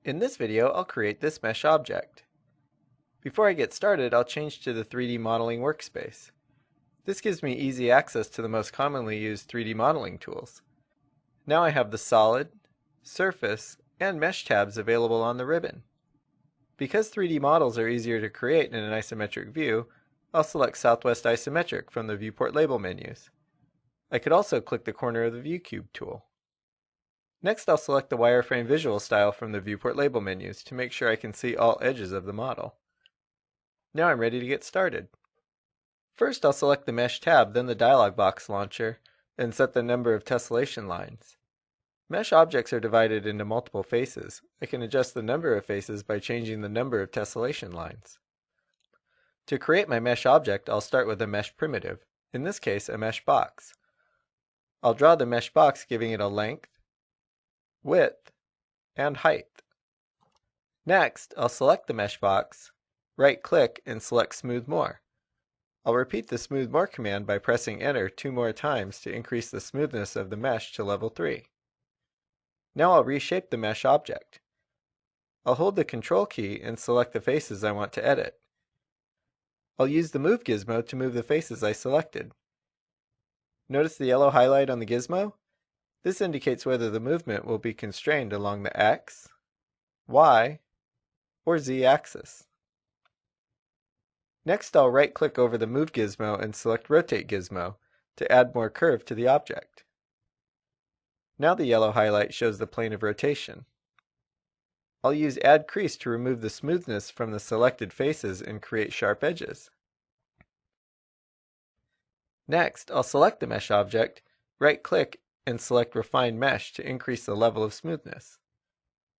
In this video, I'll create this mesh object. Before I get started, I'll change to the 3D modeling workspace. This gives me easy access to the most commonly used 3D modeling tools. Now I have the solid, surface, and mesh tabs available on the ribbon. Because 3D models are easier to create in an isometric view, I'll select Southwest Isometric from the viewport label menus. I could also click the corner of the View Cube tool. Next, I'll select the wireframe visual style from the viewport label menus to make sure I can see all edges of the model. Now I'm ready to get started. First, I'll select the Mesh tab, then the dialog box launcher, and set the number of tessellation lines. Mesh objects are divided into multiple faces. I can adjust the number of faces by changing the number of tessellation lines. To create my mesh object, I'll start with a mesh primitive, in this case a mesh box. I'll draw the mesh box, giving it a length, width, and height. Next, I'll select the mesh box, right-click, and select Smooth More. I'll repeat the Smooth More command by pressing Enter 2 more times to increase the smoothness of the mesh to level 3. Now I'll reshape the mesh object. I'll hold the Control key and select the faces I want to edit. I'll use the Move gizmo to move the faces I selected. Notice the yellow highlight on the gizmo? This indicates whether the movement will be constrained along the X, Y, or Z axis. Next, I'll right-click over the Move gizmo and select Rotate gizmo to add more curve to the object. Now the yellow highlight shows the plane of rotation. I'll use Add Crease to remove the smoothness from the selected faces and create sharp edges. Next, I'll select the mesh object, right-click, and select Refine Mesh to increase the level of smoothness.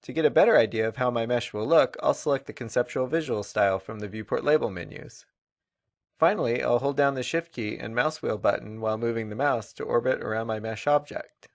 To get a better idea of how my mesh will look, I'll select the conceptual visual style from the viewport label menus. Finally, I'll hold down the Shift key and mouse wheel button while moving the mouse to orbit around my mesh object.